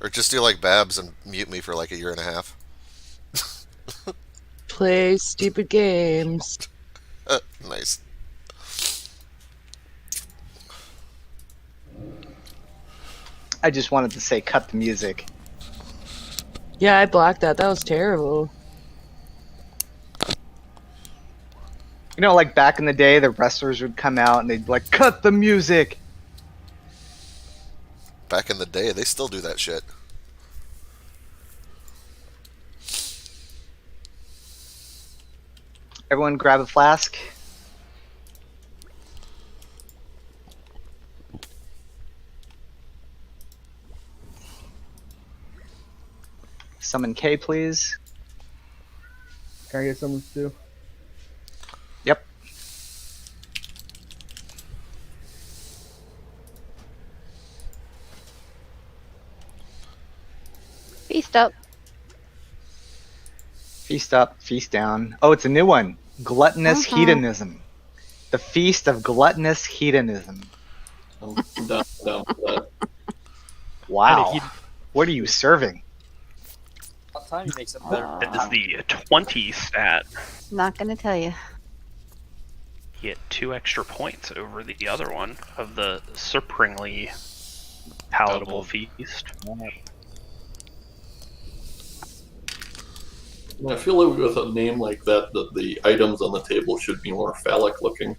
Or just do like Babs and mute me for like a year and a half. Play stupid games. Nice. I just wanted to say cut the music. Yeah, I blocked that. That was terrible. You know, like back in the day, the wrestlers would come out and they'd be like, cut the music. Back in the day, they still do that shit. Everyone grab a flask. Summon K, please. Can I get someone to? Yep. Feast up. Feast up, feast down. Oh, it's a new one. Gluttonous hedonism. The feast of gluttonous hedonism. I'm down for that. Wow. What are you serving? Time makes it better. That is the 20 stat. Not gonna tell you. You get 2 extra points over the other one of the surprisingly palatable feast. I feel like with a name like that, the items on the table should be more phallic looking.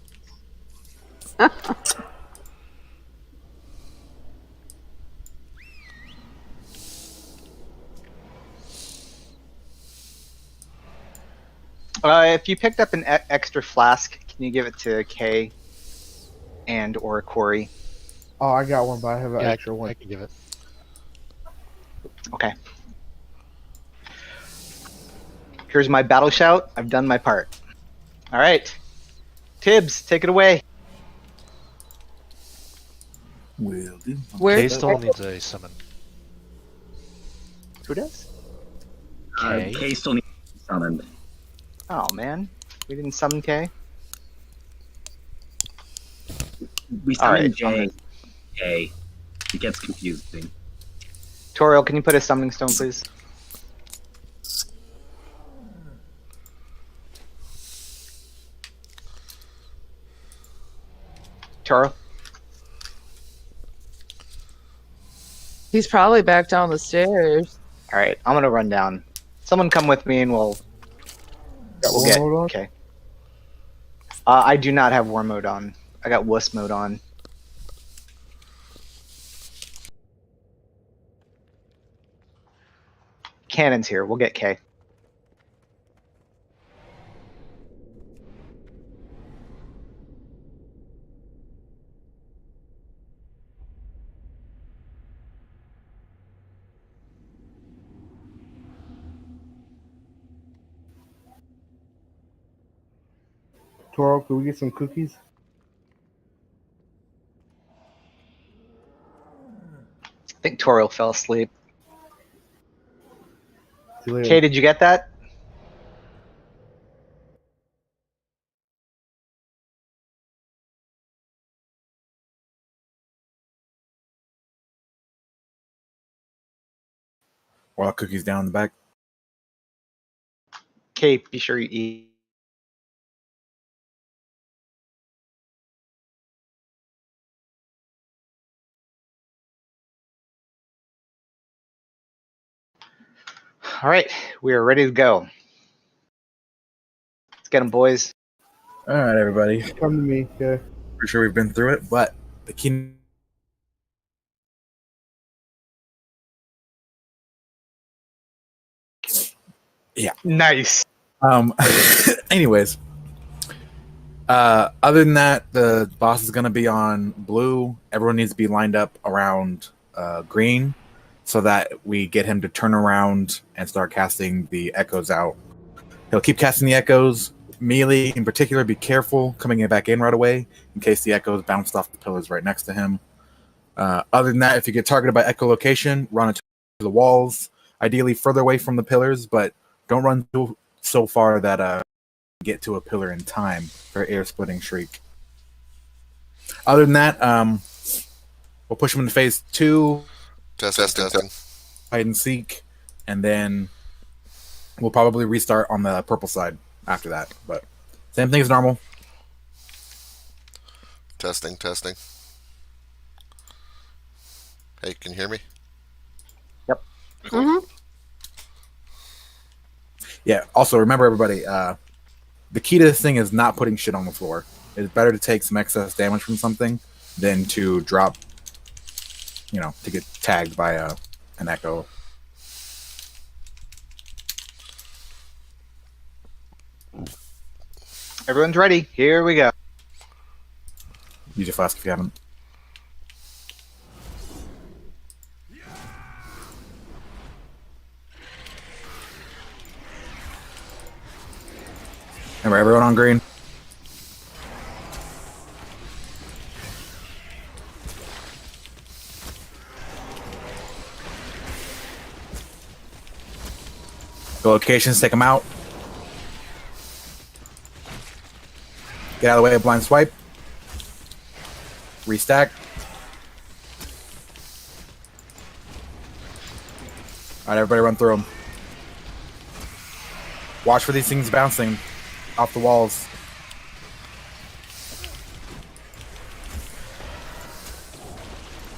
If you picked up an extra flask, can you give it to Kay and or Corey? Oh, I got one, but I have an extra one. I can give it. Okay. Here's my battle shout. I've done my part. All right. Tibbs, take it away. Will do. Where? Kay still needs a summon. Who does? Kay. Kay still needs to be summoned. Oh, man. We didn't summon Kay? We All right, summoned Jay. It gets confusing. Toriel, can you put a summoning stone, please? Toriel? He's probably back down the stairs. All right, I'm going to run down. Someone come with me and we'll get... Hold on. Okay. I do not have war mode on. I got wuss mode on. Cannon's here. We'll get K. Toro, can we get some cookies? I think Toriel fell asleep. See you later. Kay, did you get that? Wild cookies down in the back. Kay, be sure you eat. All right, we are ready to go. Let's get them, boys. All right, everybody. Come to me, okay? Pretty sure we've been through it, but the key. Yeah. Nice. Anyways, other than that, the boss is gonna be on blue. Everyone needs to be lined up around green, so that we get him to turn around and start casting the echoes out. He'll keep casting the echoes. Melee, in particular, be careful coming back in right away in case the echoes bounced off the pillars right next to him. Other than that, if you get targeted by echolocation, run into the walls, ideally further away from the pillars, but don't run so far that get to a pillar in time for air splitting shriek. Other than that, we'll push him into phase 2. Testing. hide and seek, and then we'll probably restart on the purple side after that. But same thing as normal. Testing, testing. Hey, can you hear me? Mm-hmm. Yeah. Also, remember everybody, the key to this thing is not putting shit on the floor. It's better to take some excess damage from something than to drop, to get tagged by an echo. Everyone's ready. Here we go. Use your flask if you haven't. Remember, everyone on green. Go locations, take them out. Get out of the way of blind swipe. Restack. Alright, everybody run through them. Watch for these things bouncing off the walls.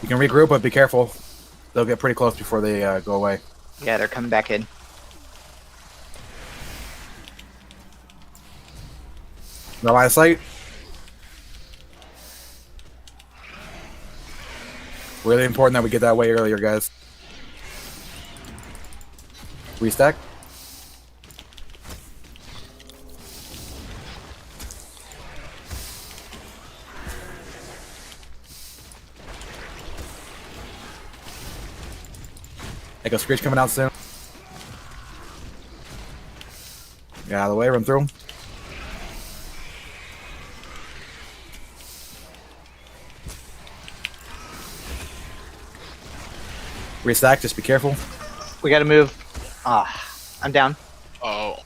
You can regroup, but be careful. They'll get pretty close before they go away. Yeah, they're coming back in. No line of sight. Really important that we get that way earlier, guys. Restack. Echo Screech coming out soon. Get out of the way, run through them. Restack, just be careful. We gotta move. I'm down. Oh.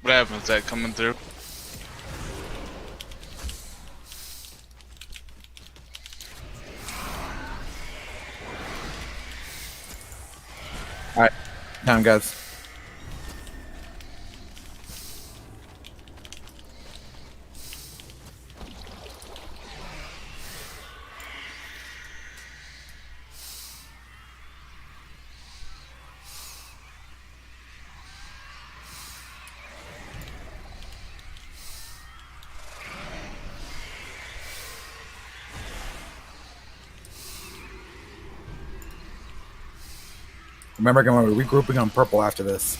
What happens? Is that coming through? Alright, time, guys. Remember, we're regrouping on purple after this.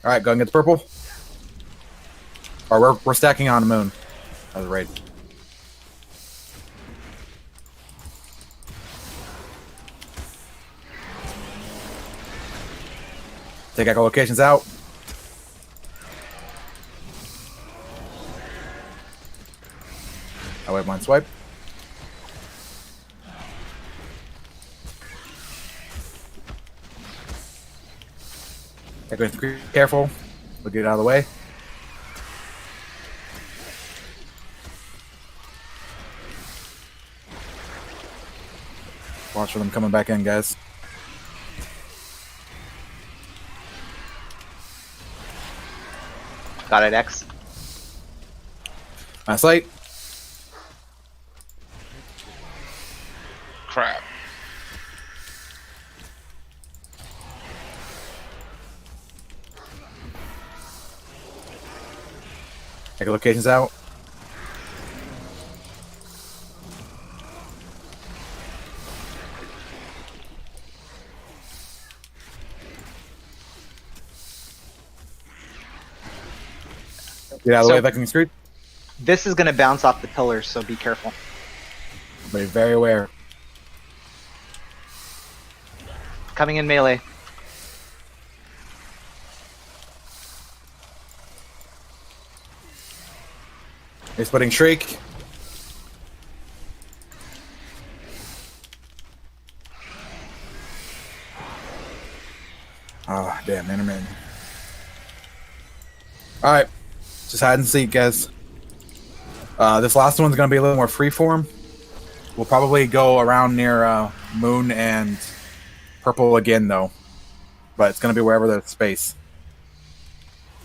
Alright, go and get the purple. Or we're stacking on the moon as a raid. Take echo locations out. I wait one swipe. Echo, careful. We'll get it out of the way. Watch for them coming back in, guys. Got it, X. My sight. Crap. Echo locations out. Get out of the way of Viking Street. This is gonna bounce off the pillars, so be careful. Be very aware. Coming in melee. They're splitting Shriek. Oh, damn, intermittent. All right, just hide and seek, guys. This last one's gonna be a little more freeform. We'll probably go around near Moon and Purple again, though. But it's gonna be wherever there's space.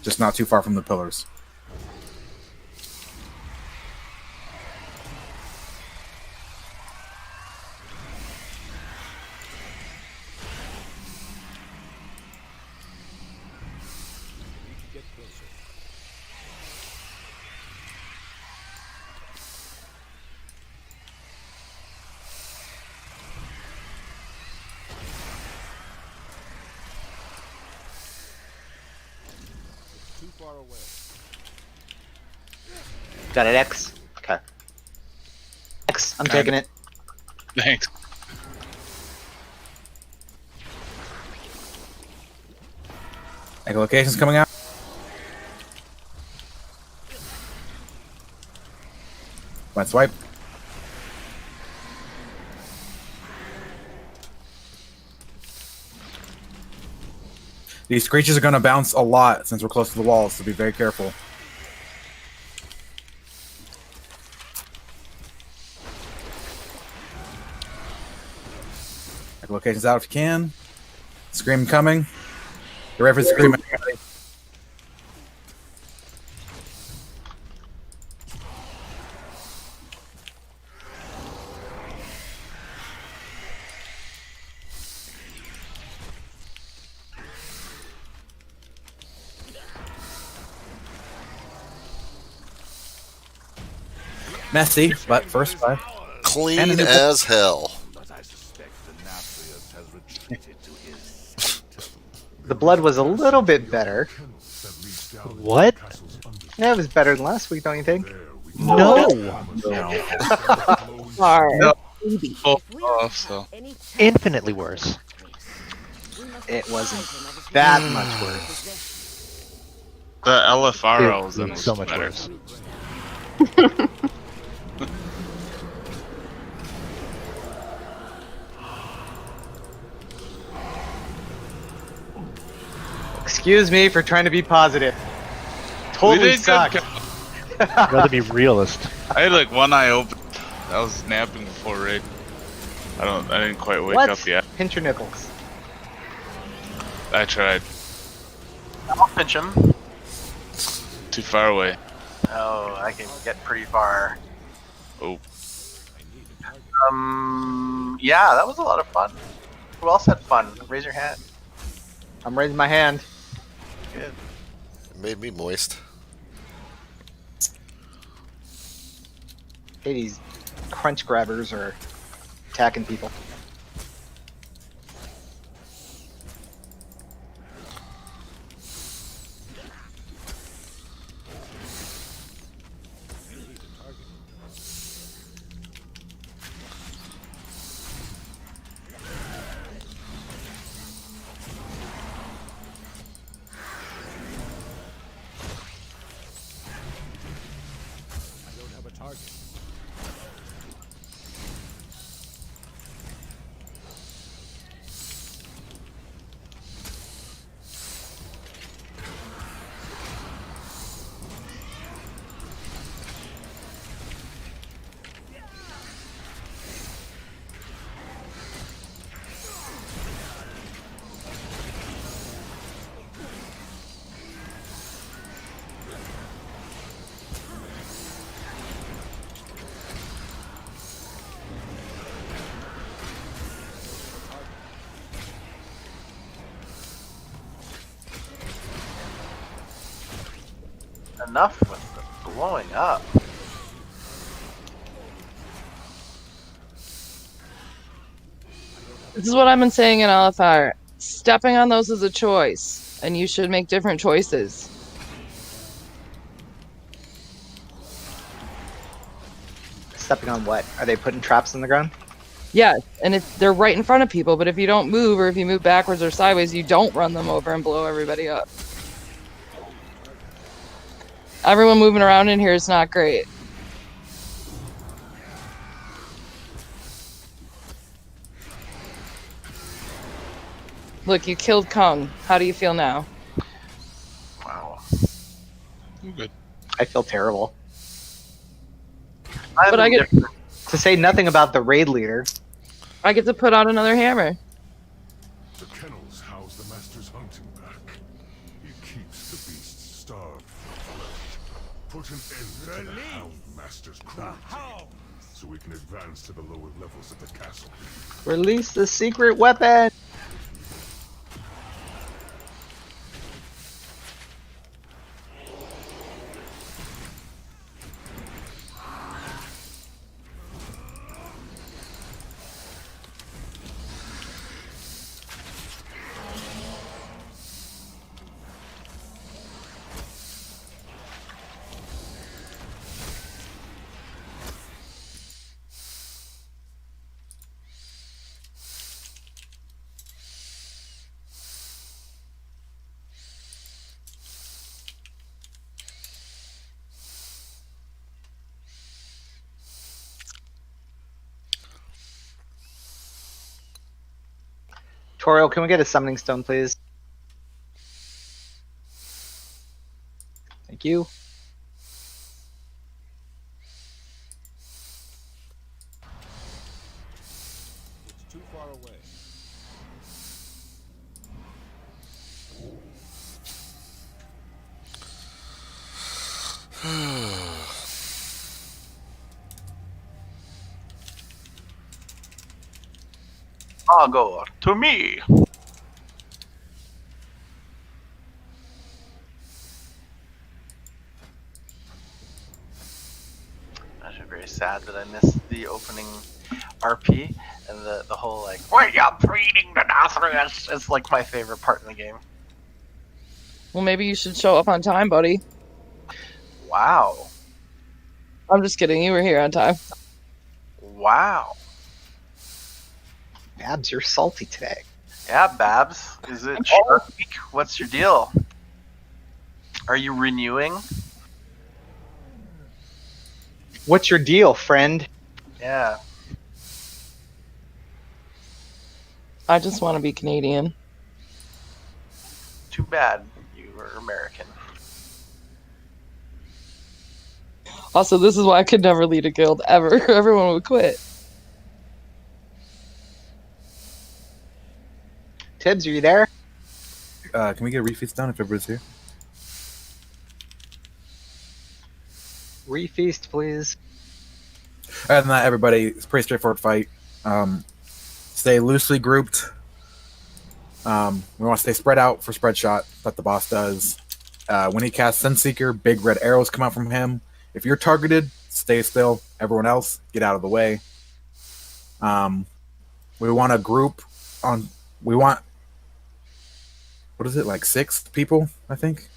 Just not too far from the pillars. Got it, X? Okay. X, I'm taking it. Thanks. Echolocation's coming out. Might swipe. These creatures are going to bounce a lot since we're close to the walls, so be very careful. Echolocation's out if you can. Scream coming. Get ready for the scream. Messy, but first five. Clean And as hell. The blood was a little bit better. What? Yeah, it was better than last week, don't you think? No. Sorry. No. Baby. So Infinitely worse. It wasn't that much worse. the LFR was It's so much better. worse. Excuse me for trying to be positive. We Totally did sucked. good. I'd rather be realist. I had like one eye open. I was napping before raid. I didn't quite wake What? up yet. Pinch your nipples. I tried. I'll pinch him. Too far away. Oh, I can get pretty far. Oh. Yeah, that was a lot of fun. Who else had fun? Raise your hand. I'm raising my hand. Good. It made me moist. Hey, these crunch grabbers are attacking people. Enough with the blowing up. This is what I've been saying in LFR. Stepping on those is a choice, and you should make different choices. Stepping on what? Are they putting traps in the ground? Yeah, and if they're right in front of people, but if you don't move, or if you move backwards or sideways, you don't run them over and blow everybody up. Everyone moving around in here is not great. Look, you killed Kung. How do you feel now? Wow. I'm good. I feel terrible. But I get To say nothing about the raid leader. I get to put out another hammer. The kennels house the master's hunting pack. It keeps the beasts starved for flesh. Put an end to the hound master's cruelty, so we can advance to the lower levels of the castle. Release the secret weapon. Toriel, can we get a summoning stone, please? Thank you. It's too far away. Agor, to me. I'm actually very sad that I missed the opening RP and the whole like, why you breeding the Nath? It's like my favorite part in the game. Well, maybe you should show up on time, buddy. Wow. I'm just kidding. You were here on time. Wow. Babs, you're salty today. Yeah, Babs. Is it Shark Week? What's your deal? Are you renewing? What's your deal, friend? Yeah. I just want to be Canadian. Too bad you were American. Also, this is why I could never lead a guild ever. Everyone would quit. Tibbs, are you there? Can we get a refeast done if everybody's here? Refeast, please. Other than that, everybody, it's a pretty straightforward fight. Stay loosely grouped. We want to stay spread out for spread shot, that the boss does. When he casts Sunseeker, big red arrows come out from him. If you're targeted, stay still. Everyone else, get out of the way. We want to group on... We want... What is it, like 6 people, I think?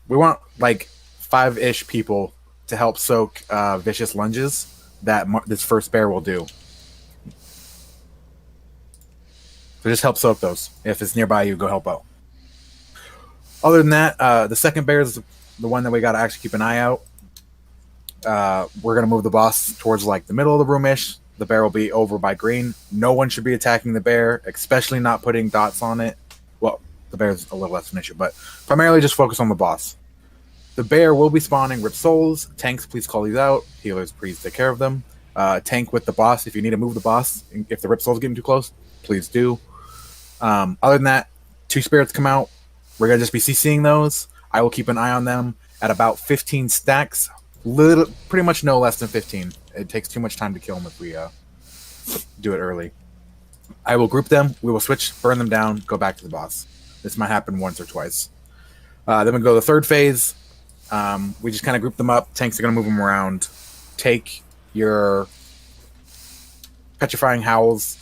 We want, like, 5-ish people to help soak vicious lunges that this first bear will do. So just help soak those. If it's nearby you, go help out. Other than that, the second bear is the one that we got to actually keep an eye out. We're going to move the boss towards like the middle of the room-ish. The bear will be over by green. No one should be attacking the bear, especially not putting dots on it. Well, the bear's a little less of an issue, but primarily just focus on the boss. The bear will be spawning Rip Souls. Tanks, please call these out. Healers, please take care of them. Tank with the boss. If you need to move the boss, if the Rip Souls getting too close, please do. Other than that, 2 spirits come out. We're going to just be CCing those. I will keep an eye on them at about 15 stacks. Pretty much no less than 15. It takes too much time to kill them if we do it early. I will group them. We will switch, burn them down, go back to the boss. This might happen once or twice. Then we go to the third phase. We just kind of group them up. Tanks are going to move them around. Take your petrifying howls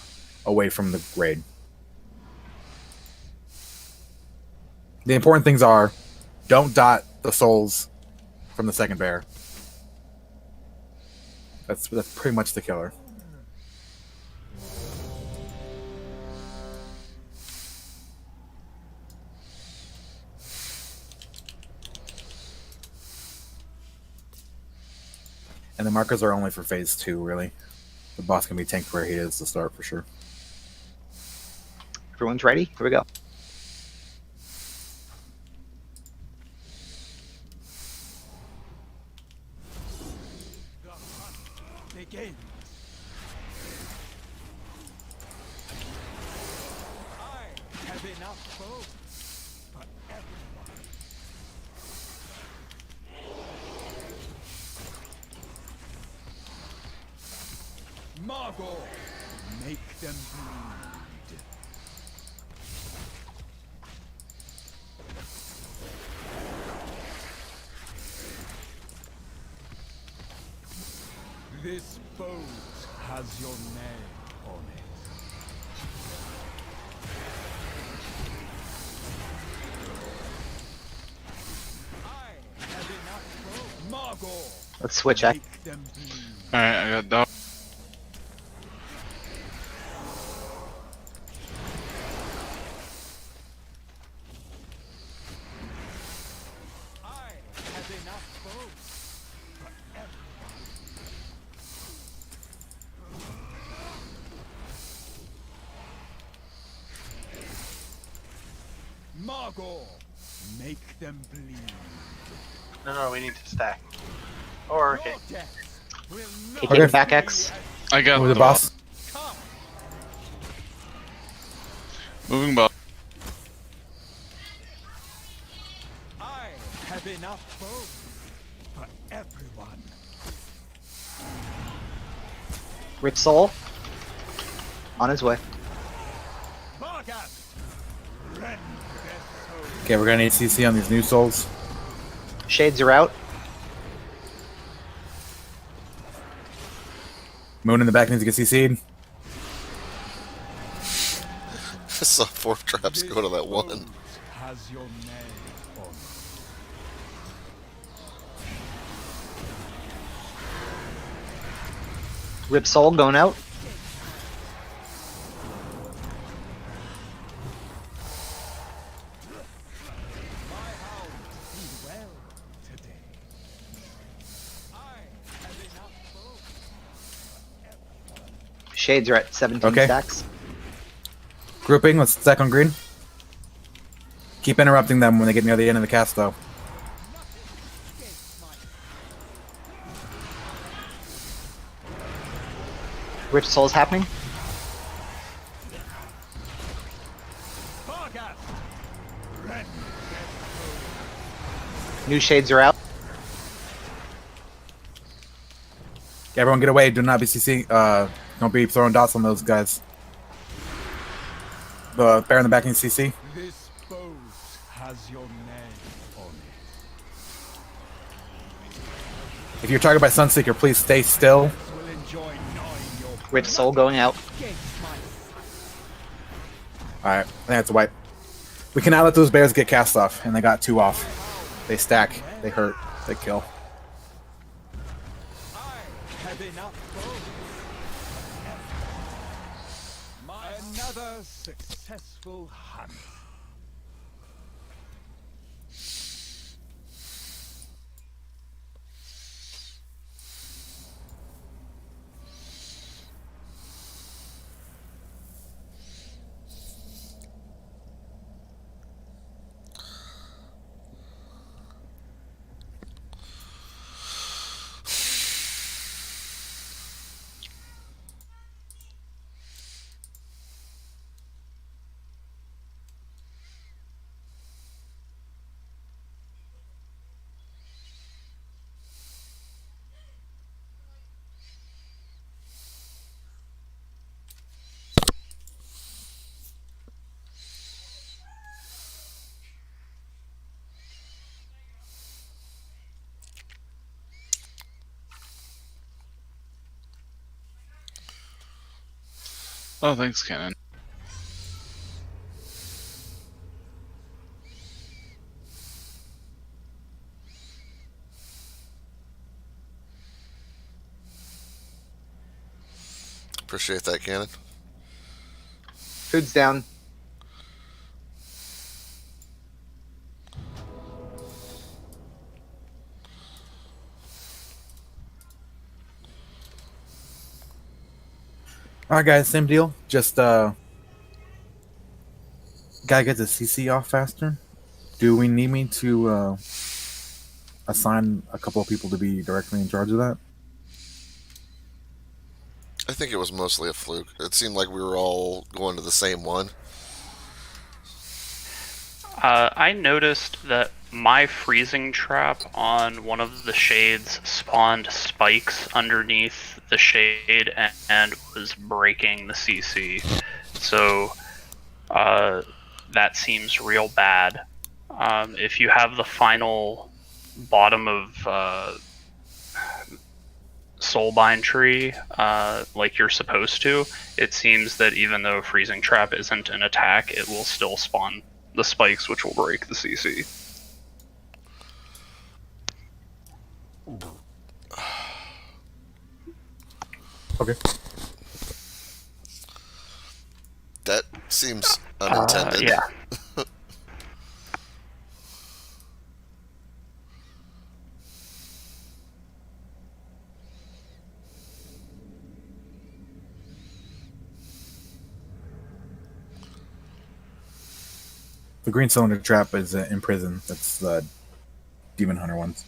away from the raid. The important things are, don't dot the souls from the second bear. That's pretty much the killer. And the markers are only for phase 2, really. The boss can be tanked where he is to start, for sure. Everyone's ready? Here we go. begins. I have enough foes for everyone. Margot, make them bleed. This boat has your name on it. I have enough boat. Margot, Let's switch. I make them bleed. Alright, I got dog. I have enough boats for everyone. Margot, make them bleed. No, we need to stack. Or okay. Your death will not taking Okay. back X. I got With the boss. come. Moving ball. I have enough boats for everyone. Rip Soul. On his way. Vargas, rend their souls. Okay, we're gonna need CC on these new souls. Shades are out. Moon in the back needs to get CC'd. I saw 4 traps go to that one. Boat has your name on it. Rip Soul going out. My hounds feed well today. I have enough boats. Shades are at 17 Okay. stacks. Grouping, let's stack on green. Keep interrupting them when they get near the end of the cast, though. Rip Soul's happening. Vargas, rend New shades are out. Everyone get away. Do not be CC. Don't be throwing dots on those guys. The bear in the back needs CC. this boat has your name on it. If you're targeted by Sunseeker, please stay still. Will enjoy gnawing your Rip Soul going out. against my Alright, I think that's a wipe. We cannot let those bears get cast off, and they got 2 off. They stack, they hurt, they kill. I have enough boats. Another successful hunt. Oh, thanks, Cannon. Appreciate that, Cannon. Food's down. Alright guys, same deal. Just gotta get the CC off faster. Do we need me to assign a couple of people to be directly in charge of that? I think it was mostly a fluke. It seemed like we were all going to the same one. I noticed that my freezing trap on one of the shades spawned spikes underneath the shade and was breaking the CC. So that seems real bad. If you have the final bottom of Soulbind tree like you're supposed to, it seems that even though freezing trap isn't an attack, it will still spawn the spikes, which will break the CC. Okay. That seems unintended. Yeah. The green cylinder trap is in prison. That's the demon hunter ones.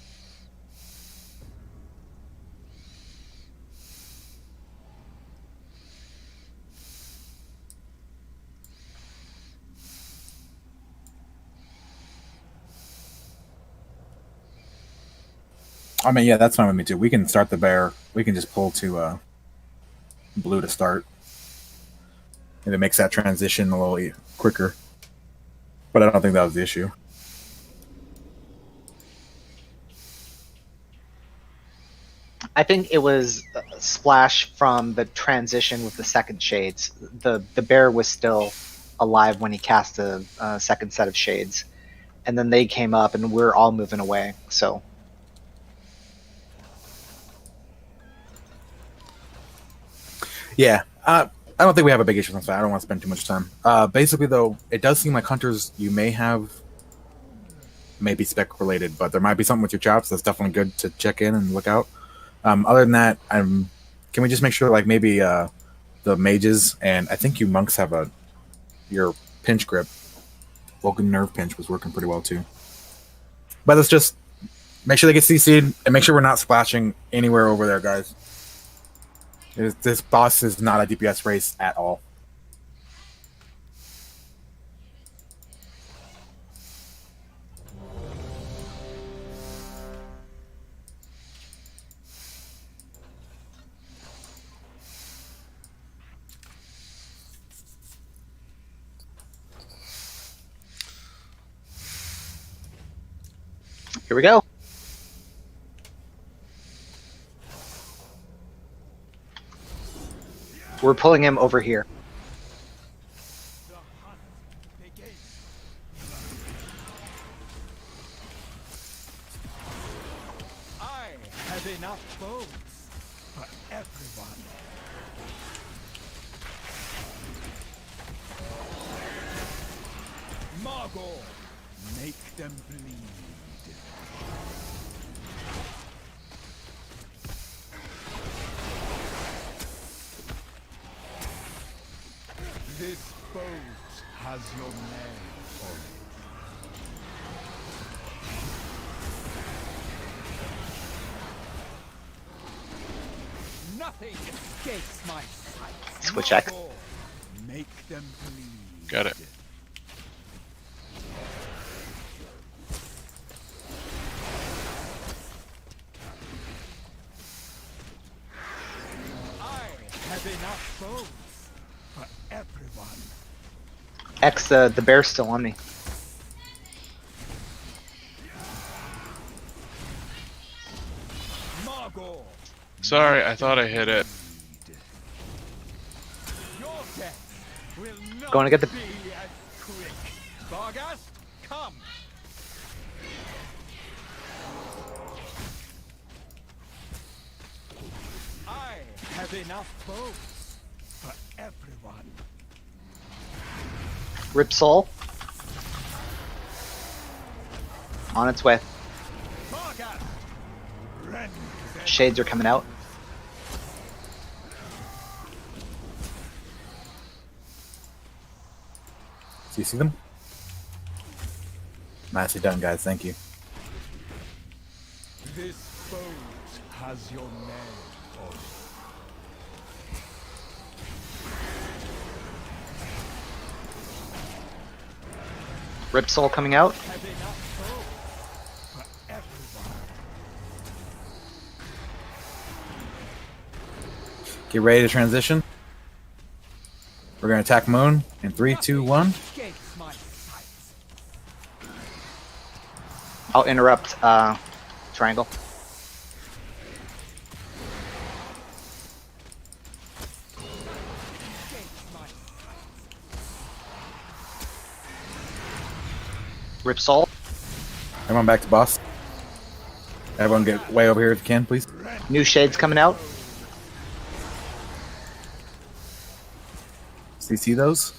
I mean, yeah, that's fine with me too. We can start the bear. We can just pull to blue to start. And it makes that transition a little quicker. But I don't think that was the issue. I think it was a splash from the transition with the second shades. The bear was still alive when he cast a second set of shades, and then they came up and we're all moving away. So yeah, I don't think we have a big issue with that. I don't want to spend too much time. Basically, though, it does seem like hunters, you may have maybe spec related, but there might be something with your chops that's definitely good to check in and look out. Other than that, can we just make sure, like, maybe the mages and I think you monks have your pinch grip, Vulcan nerve pinch was working pretty well too. But let's just make sure they get CC'd and make sure we're not splashing anywhere over there, guys. This boss is not a DPS race at all. here we go. We're pulling him over here. I have enough bones for everyone. Margot, make them bleed. This boat has your name on it. Nothing escapes my sight. Switch X. Make them bleed. Got it. I have enough bones for everyone. X, the bear's still on me. Margot, Sorry, I thought I hit it. your death will not Going to get the- be as quick. Vargas, come. I have enough bones for everyone. Rip Soul. On its way. Vargas, rend them. Shades are coming out. Do you see them? Nicely done, guys. Thank you. This boat has your name on it. Rip Soul coming out. Get ready to transition. We're gonna attack Moon in 3, 2, 1. I'll interrupt Triangle. Rip Soul. Everyone back to boss. Everyone get way over here if you can, please. New shades coming out. CC those.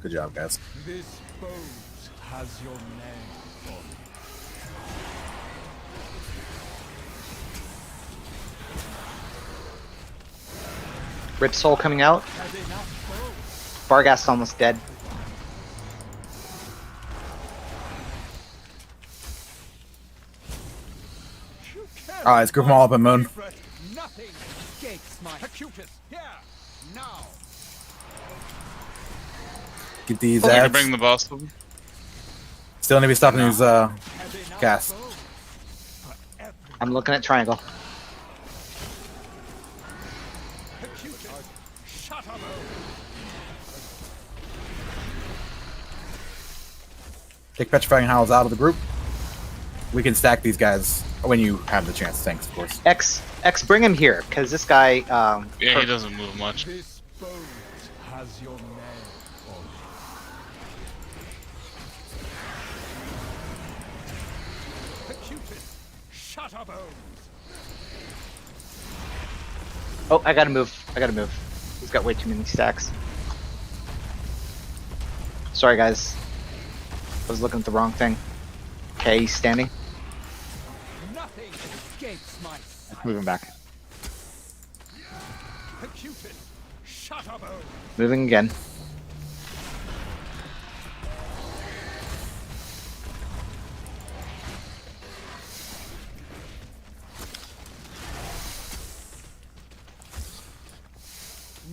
Good job, guys. This boat has your name on it. Rip Soul coming out. Barghast's almost dead. Alright, let's group them all up at Moon. Nothing escapes my Acutus. Here, now. Get these I'm gonna ads. bring the boss with me. Still need to be stopping these casts. I'm looking at Triangle. Take Petrifying Howls out of the group. We can stack these guys when you have the chance. Thanks, of course. X, bring him here, because this guy. Yeah, he doesn't move much. This boat has your name on it. Acutus, Shutterbones. Oh, I gotta move. He's got way too many stacks. Sorry, guys. I was looking at the wrong thing. Okay, he's standing. Nothing escapes my sight. Moving back. Acutus, Shutterbones. Moving again.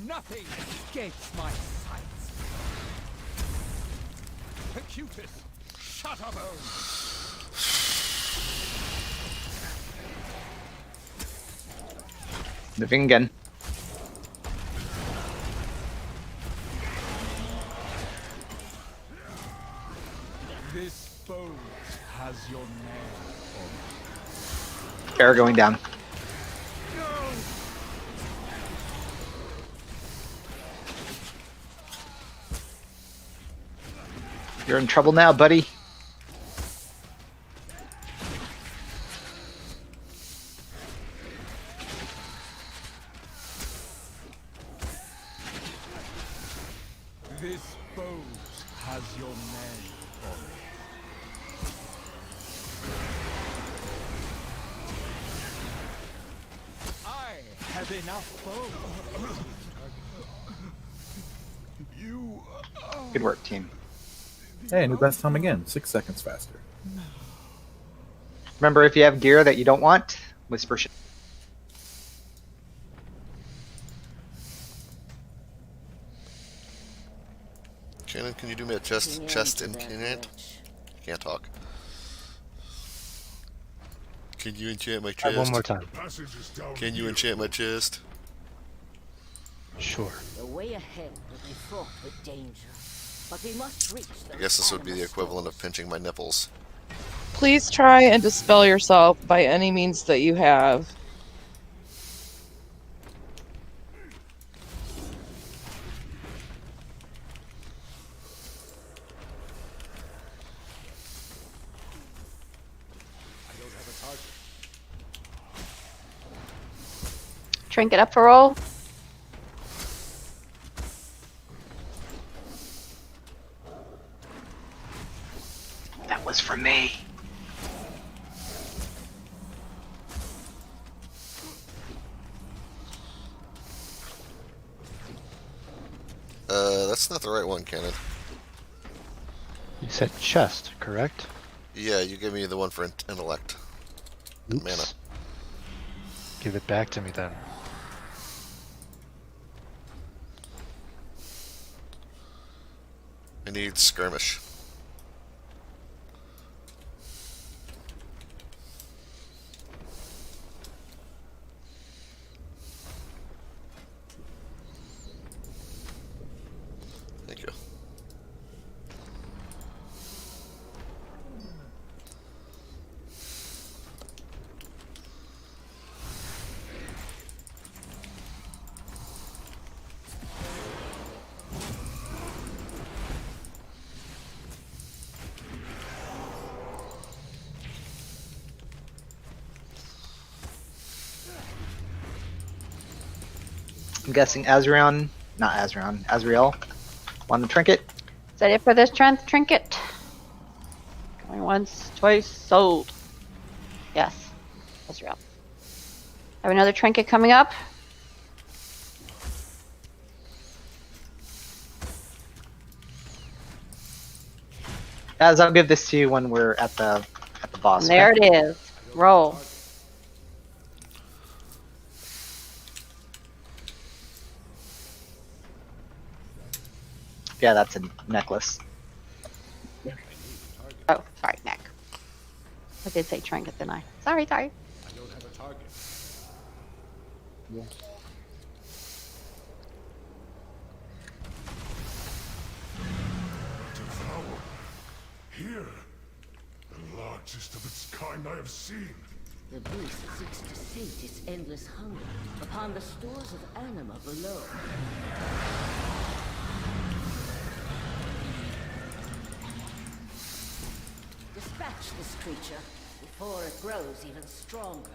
Nothing escapes my sight. Acutus, Shutterbones. Moving again. This boat has your name on it. Bear going down. You're in trouble now, buddy. This boat has your name on it. I have enough boats. You. Good work, team. Hey, new best time again. 6 seconds faster. Remember, if you have gear that you don't want, whisper shit. Shannon, can you do me a chest enchantment? Can't talk. Can you enchant my chest? One more time. Can you enchant my chest? Sure. The way ahead will be fraught with danger, but we must reach I guess this would be the equivalent of pinching my nipples. Please try and dispel yourself by any means that you have. Trinket up for roll. That was for me. That's not the right one, Cannon. You said chest, correct? Yeah, you gave me the one for intellect. And mana. Give it back to me then. I need skirmish. Thank you. I'm guessing Azrael. Want the trinket? Is that it for this trinket? Going once, twice, sold. Yes. Ezreal. Have another trinket coming up. As I'll give this to you when we're at the boss. And there okay? it is. Roll. Yeah, that's a necklace. Oh, sorry, neck. I did say trinket, didn't I? Sorry. I don't have a target. Devour. Here. The largest of its kind I have seen. The beast seeks to sate its endless hunger upon the stores of anima below. Dispatch this creature before it grows even stronger.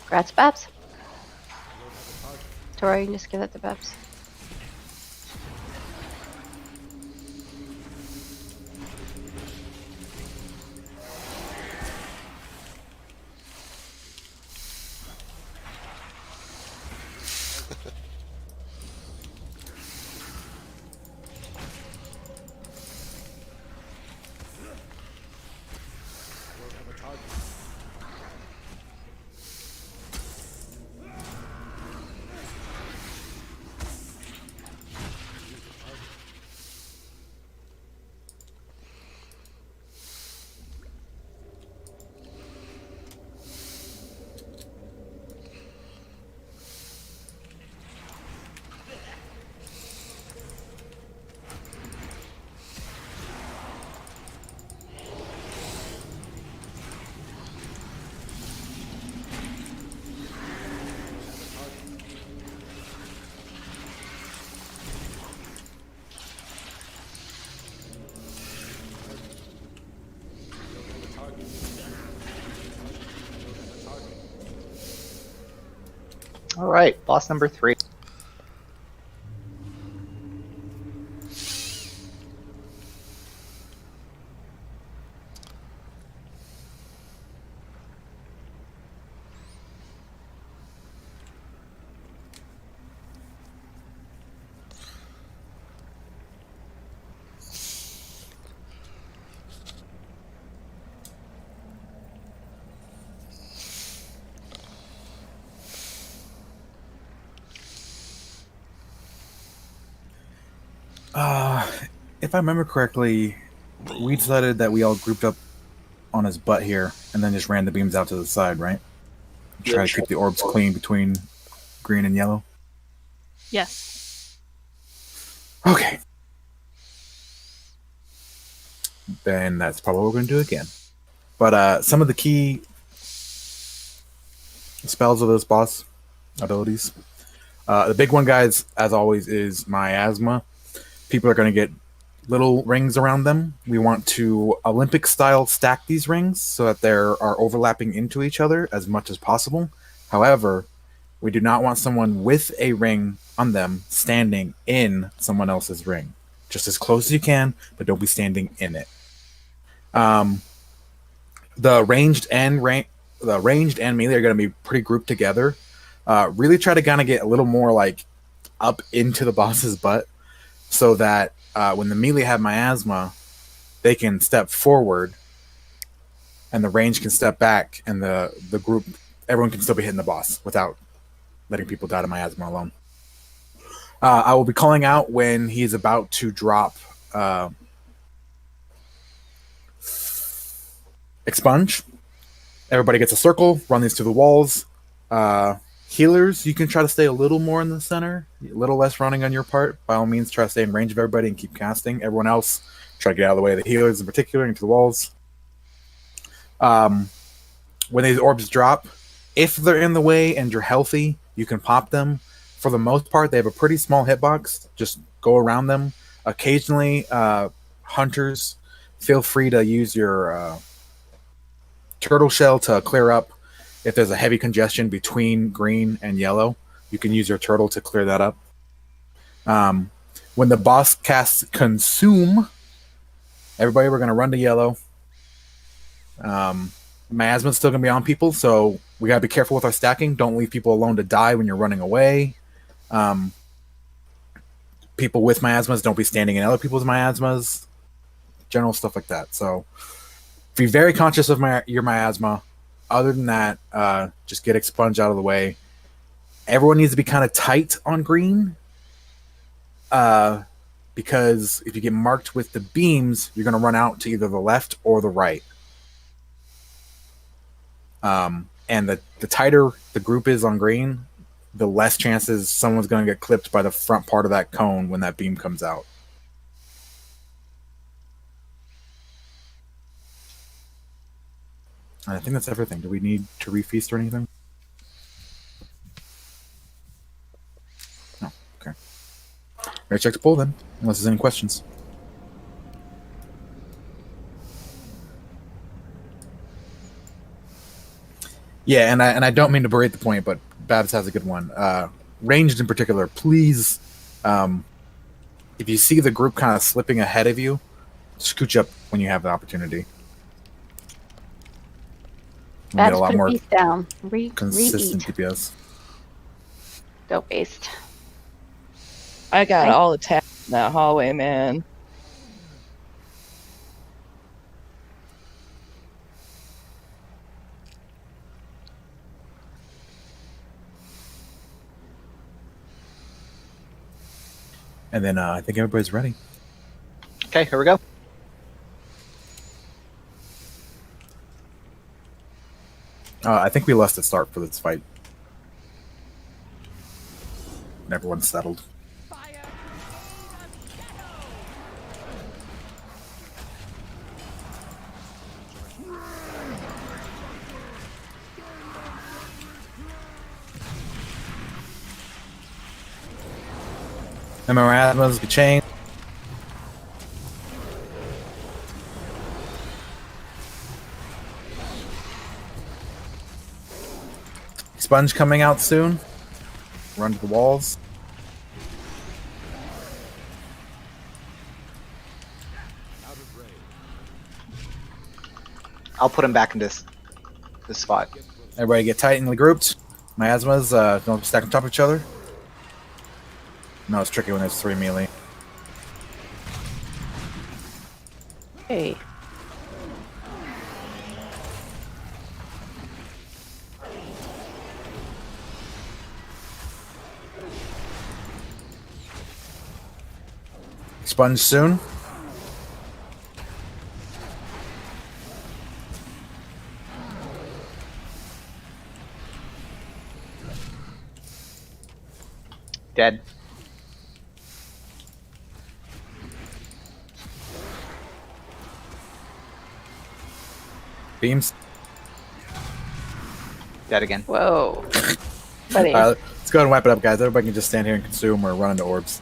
Congrats, Babs. Tora, you can just give that to Babs. All right, boss number 3. If I remember correctly, we decided that we all grouped up on his butt here and then just ran the beams out to the side, right? Try to keep the orbs clean between green and yellow. Yes. Okay. Then that's probably what we're going to do again. But some of the key spells of this boss abilities. The big one, guys, as always, is miasma. People are going to get little rings around them. We want to Olympic style stack these rings so that they are overlapping into each other as much as possible. However, we do not want someone with a ring on them standing in someone else's ring. Just as close as you can, but don't be standing in it. The ranged and melee are going to be pretty grouped together. Really try to kind of get a little more like up into the boss's butt, so that when the melee have miasma, they can step forward, and the range can step back, and the group, everyone can still be hitting the boss without letting people die to miasma alone. I will be calling out when he's about to drop expunge. Everybody gets a circle, run these to the walls. Healers, you can try to stay a little more in the center, a little less running on your part. By all means, try to stay in range of everybody and keep casting. Everyone else, try to get out of the way of the healers in particular, into the walls. When these orbs drop, if they're in the way and you're healthy, you can pop them. For the most part, they have a pretty small hitbox. Just go around them. Occasionally, hunters, feel free to use your turtle shell to clear up. If there's a heavy congestion between green and yellow, you can use your turtle to clear that up. When the boss casts Consume, everybody, we're going to run to yellow. Miasma's still going to be on people, so we got to be careful with our stacking. Don't leave people alone to die when you're running away. People with miasmas, don't be standing in other people's miasmas. General stuff like that. So be very conscious of your miasma. Other than that, just get expunge out of the way. Everyone needs to be kind of tight on green, because if you get marked with the beams, you're going to run out to either the left or the right. And the tighter the group is on green, the less chances someone's going to get clipped by the front part of that cone when that beam comes out. And I think that's everything. Do we need to refeast or anything? No. Okay. Ready to check the poll then, unless there's any questions. Yeah, and I don't mean to berate the point, but Babs has a good one. Ranged in particular, please, if you see the group kind of slipping ahead of you, scooch up when you have the opportunity. That's get a lot put more beast down. consistent Read. DPS. Go based. I got all the tabs in that hallway, man. And then I think everybody's ready. Okay, here we go. I think we lost at start for this fight. Everyone's settled. And my Rasmus get chained. Sponge coming out soon. Run to the walls. I'll put him back in this spot. Everybody get tightly grouped. Miasmas don't stack on top of each other. No, it's tricky when there's 3 melee. Hey. Expunge soon. Dead. Beams. Dead again. Whoa. Buddy. Let's go ahead and wipe it up, guys. Everybody can just stand here and consume or run into orbs.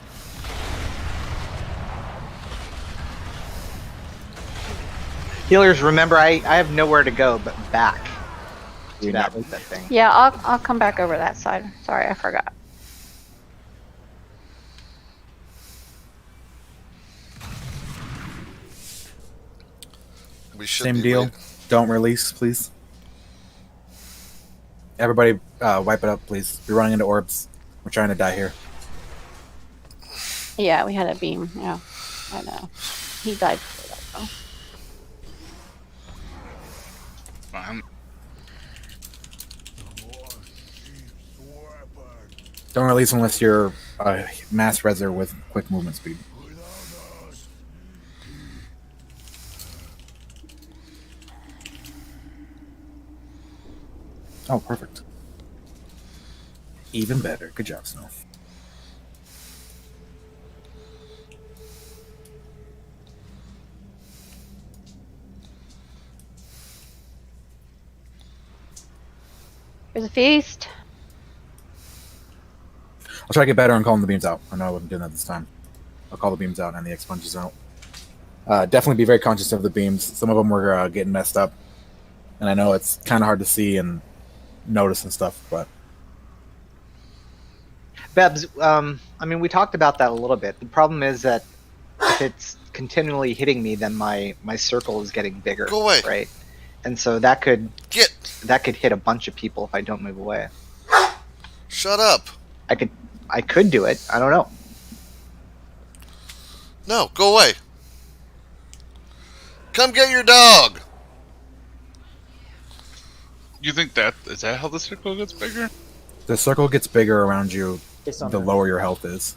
Healers, remember, I have nowhere to go but back to that thing. Yeah, I'll come back over that side. Sorry, I forgot. We should Same be deal. waiting. Don't release, please. Everybody, wipe it up, please. We're running into orbs. We're trying to die here. Yeah, we had a beam. Yeah, I know. He died before that, though. Don't release unless you're a mass reser with quick movement speed. Oh, perfect. Even better. Good job, Snow. There's a feast. I'll try to get better on calling the beams out. I know I wasn't doing that this time. I'll call the beams out and the expunges out. Definitely be very conscious of the beams. Some of them were getting messed up. And I know it's kind of hard to see and notice and stuff, but... Bebs, I mean, we talked about that a little bit. The problem is that if it's continually hitting me, then my circle is getting bigger. Go away. Right? And so that could hit a bunch of people if I don't move away. Shut up. I could do it. I don't know. No, go away. Come get your dog. You think is that how the circle gets bigger? The circle gets bigger around you It's on the there. lower your health is.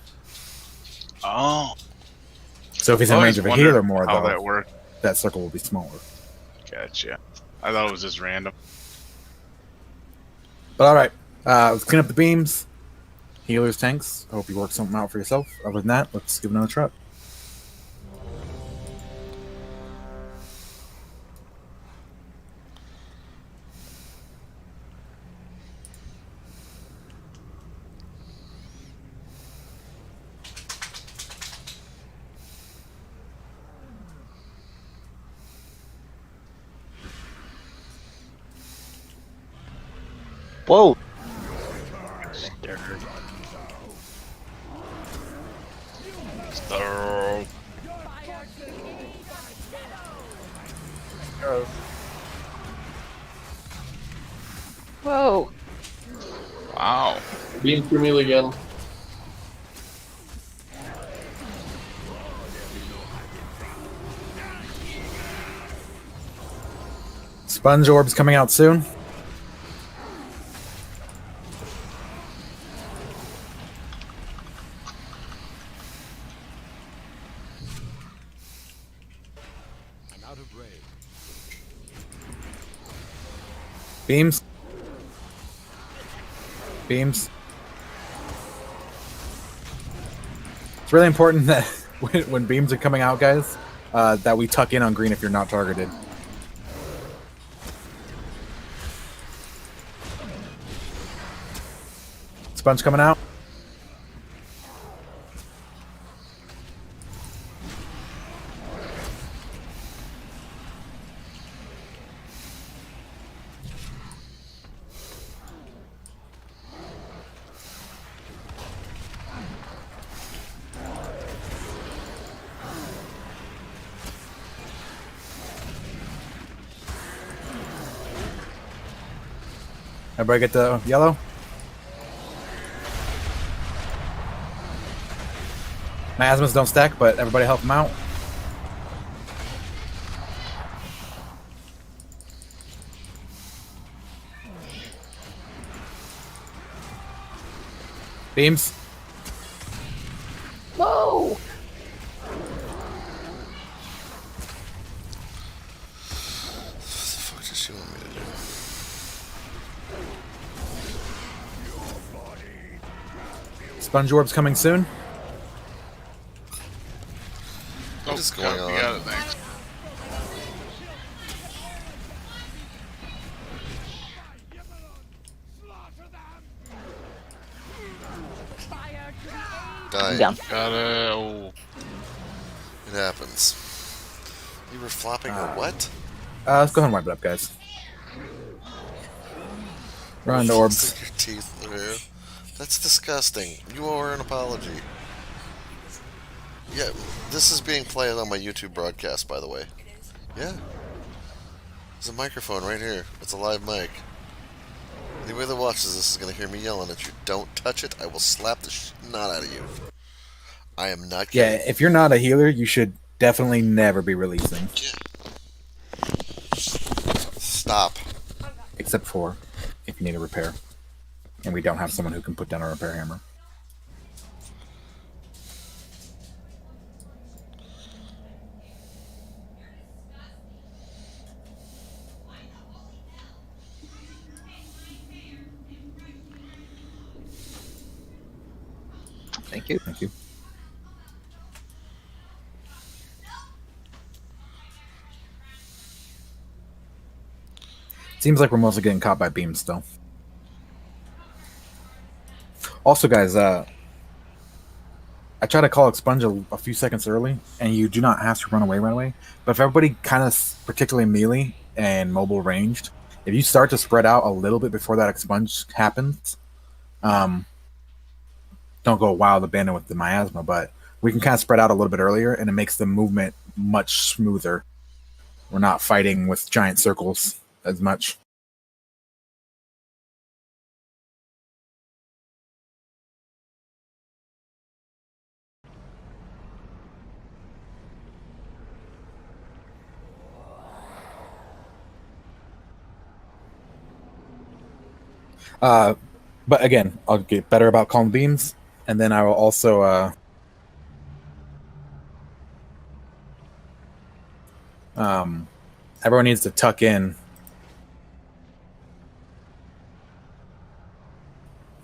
Oh. So if he's in I range always of a wondered healer more, how though, that worked. that circle will be smaller. Gotcha. I thought it was just random. But alright, let's clean up the beams. Healers, tanks. I hope you work something out for yourself. Other than that, let's give it another try. Whoa! So... Whoa. Wow. Beam through me again. Sponge orbs coming out soon. Beams. Beams. It's really important that when beams are coming out, guys, that we tuck in on green if you're not targeted. Sponge coming out. Everybody get the yellow? Miasmas don't stack, but everybody help them out. Beams. Whoa! What the fuck does she want me to do? Sponge orbs coming soon. What is going on? We got it, thanks. Dying. Yeah. Got it. Oh. It happens. You were flopping or what? Let's go ahead and wipe it up, guys. Run into orbs. Stick your teeth through. That's disgusting. You owe her an apology. Yeah, this is being played on my YouTube broadcast, by the way. Yeah. There's a microphone right here. It's a live mic. Anybody that watches this is going to hear me yelling at you. Don't touch it. I will slap the snot out of you. I am not kidding. Yeah, if you're not a healer, you should definitely never be releasing. Stop. Except for if you need a repair. And we don't have someone who can put down a repair hammer. Thank you. Thank you. Seems like we're mostly getting caught by beams still. Also, guys, I tried to call Expunge a few seconds early, and you do not have to run away right away. But if everybody kind of, particularly melee and mobile ranged, if you start to spread out a little bit before that Expunge happens, don't go wild abandon with the miasma, but we can kind of spread out a little bit earlier, and it makes the movement much smoother. We're not fighting with giant circles as much. But again, I'll get better about calling beams, and then I will also everyone needs to tuck in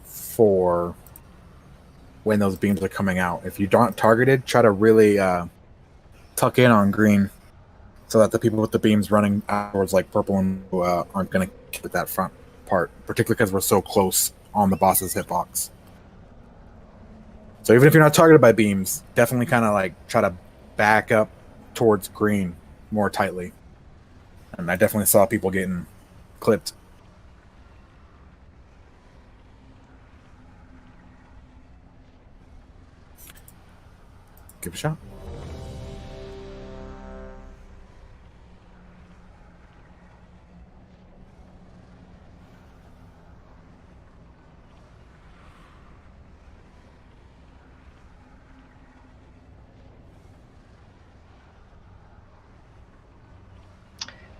for when those beams are coming out. If you aren't targeted, try to really tuck in on green so that the people with the beams running towards like purple and blue aren't going to hit that front part, particularly because we're so close on the boss's hitbox. So even if you're not targeted by beams, definitely kind of like try to back up towards green more tightly. And I definitely saw people getting clipped. Give it a shot.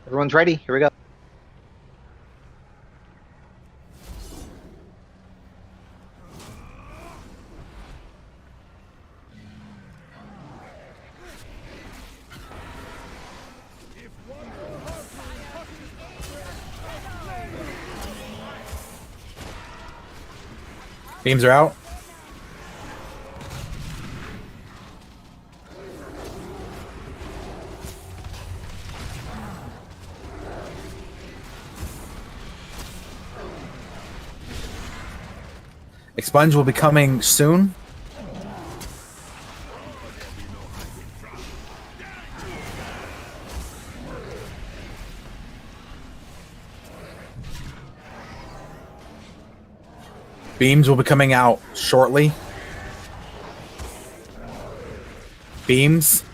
Everyone's ready. Here we go. Beams are out. Expunge will be coming soon. Beams will be coming out shortly. Beams.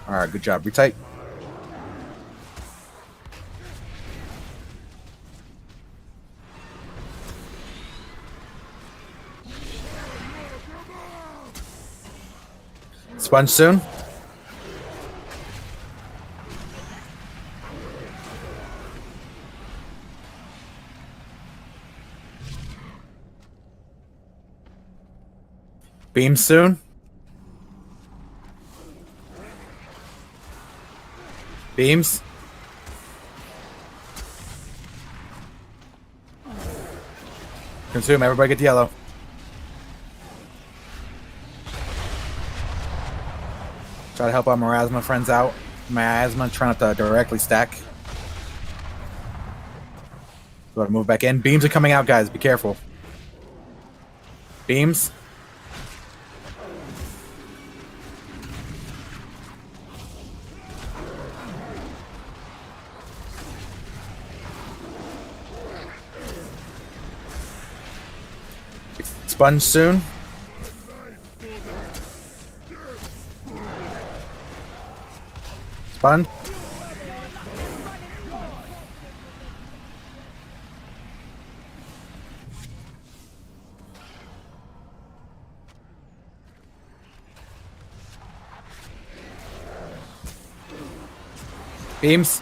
Alright, good job. Retight. Sponge soon. Beam soon. Beams. Consume. Everybody get the yellow. Try to help our Miasma friends out. Miasma trying not to directly stack. Go to move back in. Beams are coming out, guys. Be careful. Beams. Sponge soon. Sponge. Beams.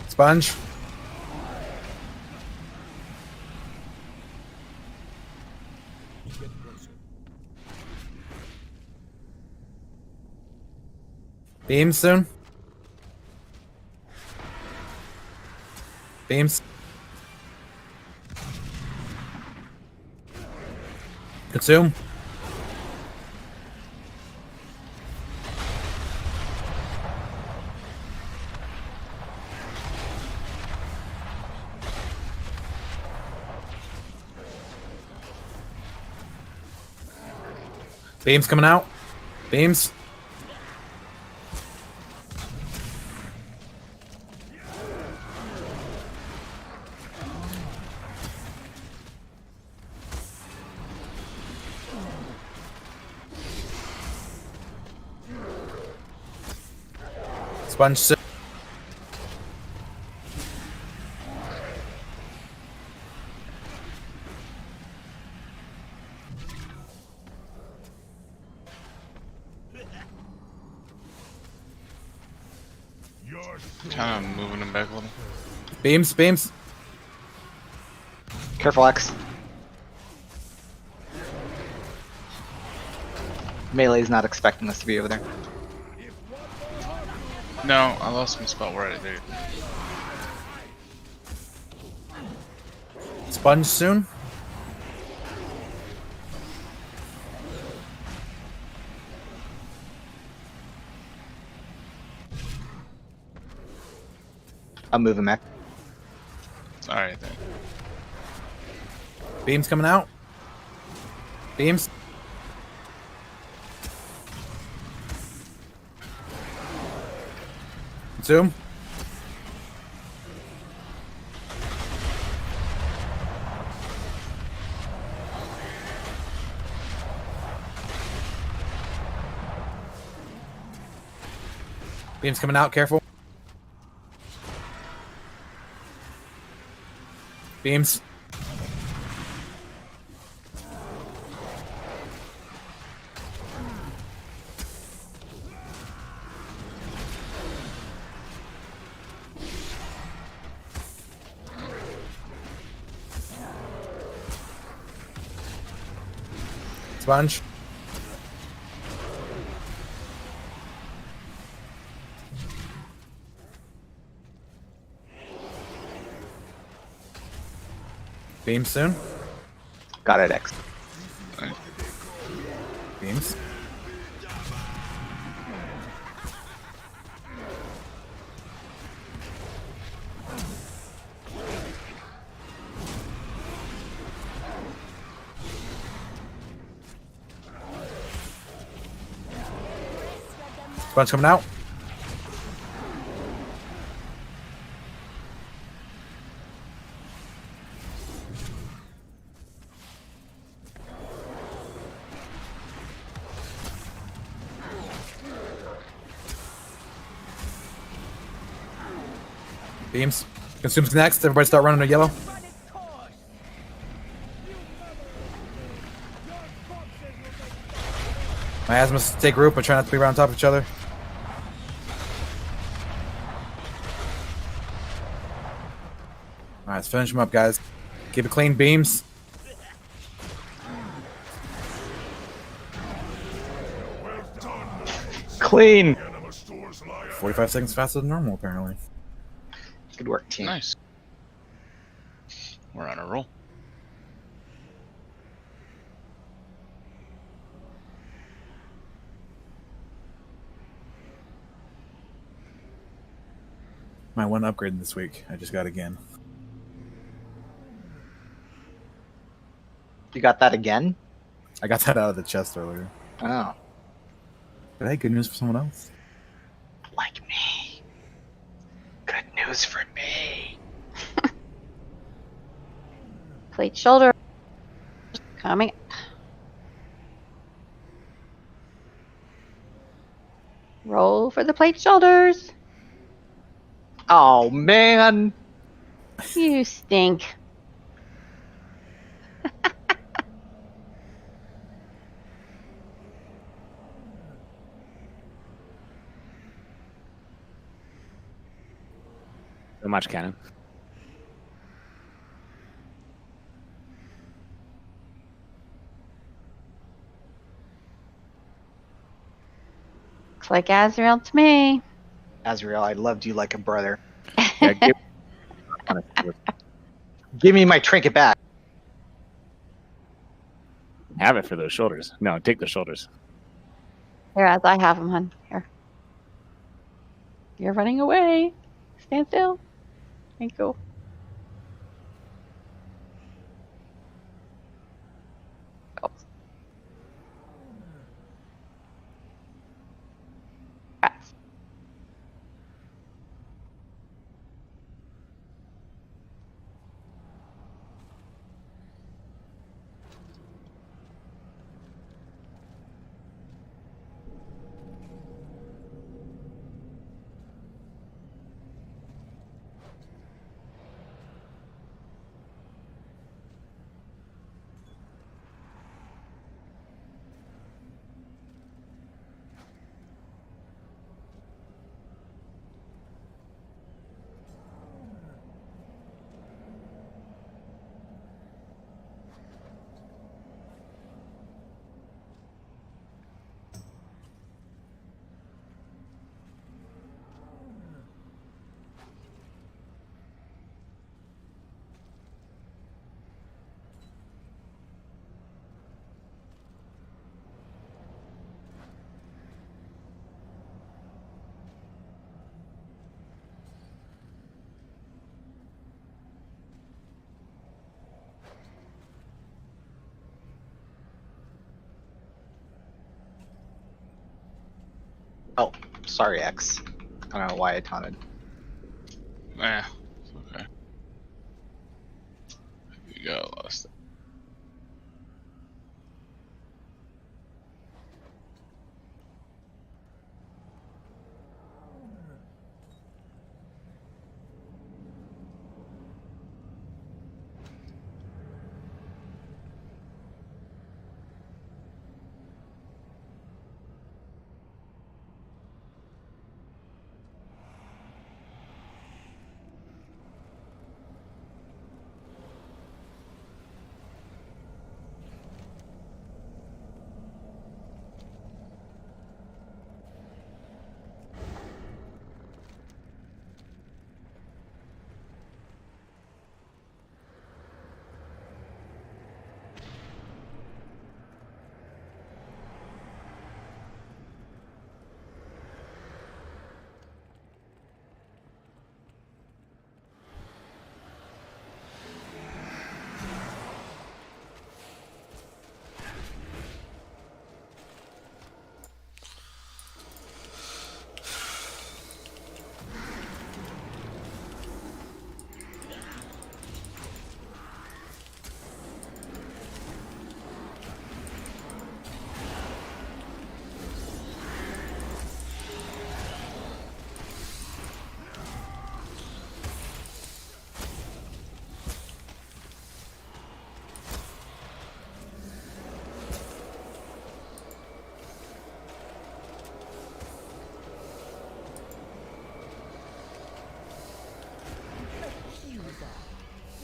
Sponge. Beams soon. Beams. Consume. Beams coming out. Beams. Sponge. Kind of moving him back a little. Beams. Beams. Careful, X. Melee's not expecting us to be over there. No, I lost my spot where I did. Sponge soon. I'm moving back. Alright then. Beams coming out. Beams. Zoom. Beams coming out, careful. Beams. Sponge. Beam soon. Got it, X. Beams. Sponge coming out. Beams. Consumes next. Everybody start running to yellow. Miasmas, stay group, but try not to be around top of each other. Alright, let's finish them up, guys. Keep it clean. Beams. Clean. 45 seconds faster than normal, apparently. Good work, team. Nice. We're on a roll. My one upgrade this week. I just got again. You got that again? I got that out of the chest earlier. Oh. But hey, good news for someone else. Like me. Good news for me. Plate shoulder. Coming. Roll for the plate shoulders. Oh man. You stink. So much cannon. Looks like Azrael to me. Azrael, I loved you like a brother. Yeah, Give me my trinket back. have it for those shoulders. No, take the shoulders. Here, as I have him, hun. Here. You're running away. Stand still. Thank you. Oh. Rats. Oh, sorry, X. I don't know why I taunted. Yeah, okay. You got lost.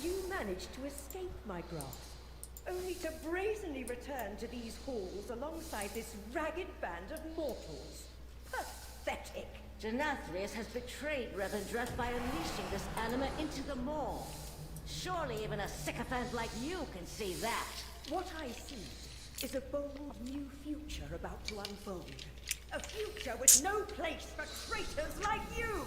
You managed to escape my grasp, only to brazenly return to these halls alongside this ragged band of mortals. Pathetic! Denathrius has betrayed Revendreth by unleashing this anima into the maw. Surely even a sycophant like you can see that. What I see is a bold new future about to unfold. A future with no place for traitors like you!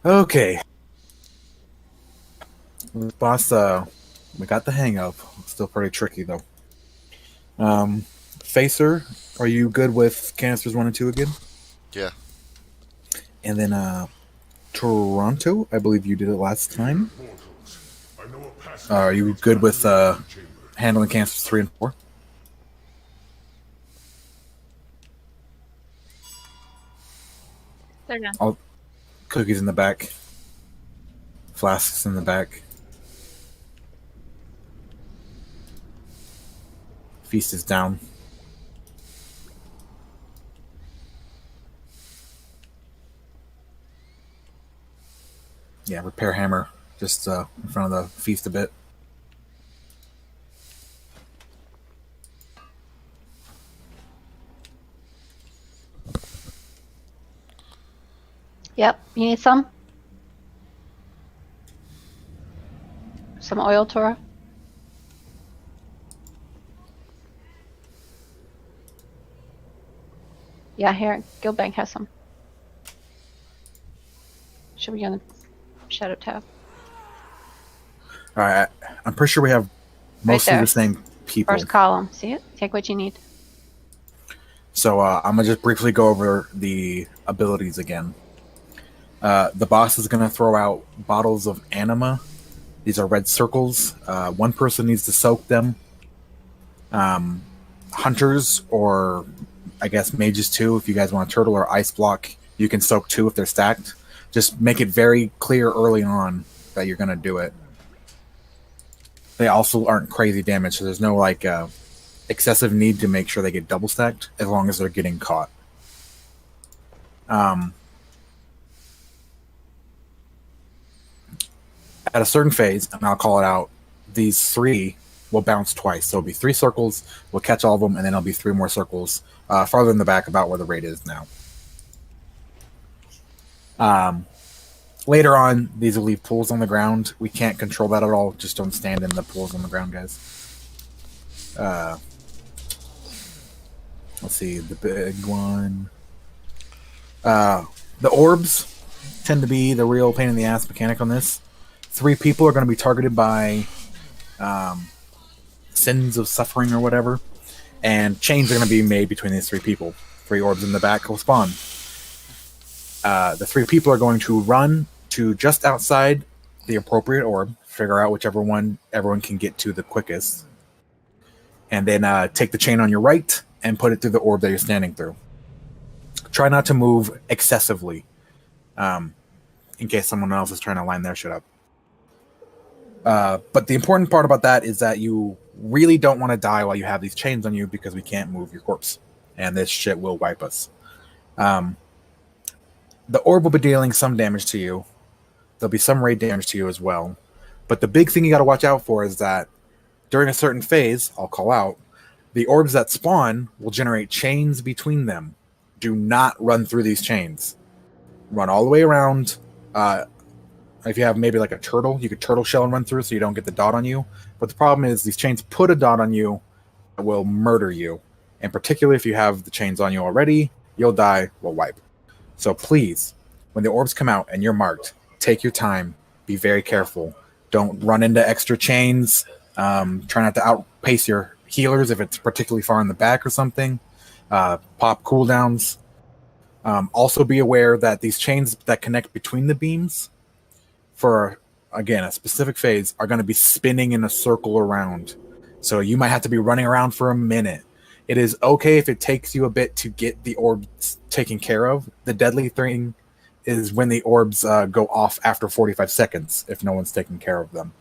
Okay. Boss We got the hang of. Still pretty tricky though. Facer, are you good with canisters 1 and 2 again? Yeah. And then Toronto, I believe you did it last time. Are you good with handling canisters 3 and 4? They're done. All cookies in the back. Flasks in the back. Feast is down. Yeah, repair hammer just in front of the feast a bit. Yep. You need some? Some oil, Tora? Yeah, here, Guildbank has some. Should be on the shadow tab. All right, I'm pretty sure we have mostly there. the same people. First column. See it? Take what you need. So I'm gonna just briefly go over the abilities again. The boss is gonna throw out bottles of anima. These are red circles. One person needs to soak them. Hunters, or I guess mages too, if you guys want a turtle or ice block, you can soak 2 if they're stacked. Just make it very clear early on that you're gonna do it. They also aren't crazy damage, so there's no like excessive need to make sure they get double stacked as long as they're getting caught. At a certain phase, and I'll call it out, these 3 will bounce twice. So it'll be 3 circles, we'll catch all of them, and then it'll be 3 more circles farther in the back about where the raid is now. Later on, these will leave pools on the ground. We can't control that at all. Just don't stand in the pools on the ground, guys. Let's see, the big one. The orbs tend to be the real pain in the ass mechanic on this. 3 people are going to be targeted by sins of suffering or whatever, and chains are going to be made between these 3 people. 3 orbs in the back will spawn. The 3 people are going to run to just outside the appropriate orb, figure out whichever one everyone can get to the quickest, and then take the chain on your right and put it through the orb that you're standing through. Try not to move excessively, in case someone else is trying to line their shit up. But the important part about that is that you really don't want to die while you have these chains on you, because we can't move your corpse, and this shit will wipe us. The orb will be dealing some damage to you. There'll be some raid damage to you as well. But the big thing you got to watch out for is that during a certain phase, I'll call out, the orbs that spawn will generate chains between them. Do not run through these chains. Run all the way around. If you have maybe like a turtle, you could turtle shell and run through so you don't get the dot on you. But the problem is these chains put a dot on you that will murder you. And particularly if you have the chains on you already, you'll die, will wipe. So please, when the orbs come out and you're marked, take your time. Be very careful. Don't run into extra chains. Try not to outpace your healers if it's particularly far in the back or something. Pop cooldowns. Also be aware that these chains that connect between the beams for, again, a specific phase are going to be spinning in a circle around. So you might have to be running around for a minute. It is okay if it takes you a bit to get the orbs taken care of. The deadly thing is when the orbs go off after 45 seconds if no one's taking care of them.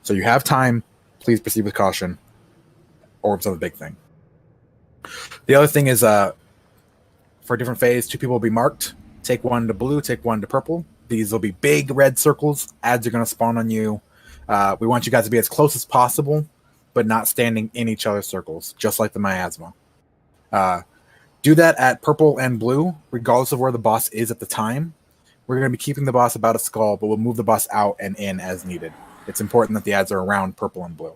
So you have time. Please proceed with caution. Orbs are the big thing. The other thing is for a different phase, 2 people will be marked. Take 1 to blue, take 1 to purple. These will be big red circles. Ads are going to spawn on you. We want you guys to be as close as possible, but not standing in each other's circles, just like the miasma. Do that at purple and blue, regardless of where the boss is at the time. We're going to be keeping the boss about a skull, but we'll move the boss out and in as needed. It's important that the ads are around purple and blue.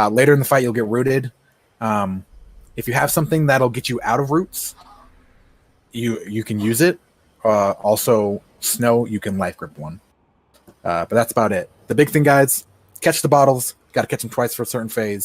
Later in the fight, you'll get rooted. If you have something that'll get you out of roots, you can use it. Also, snow, you can life grip one. But that's about it. The big thing, guys, catch the bottles. Got to catch them twice for a certain phase.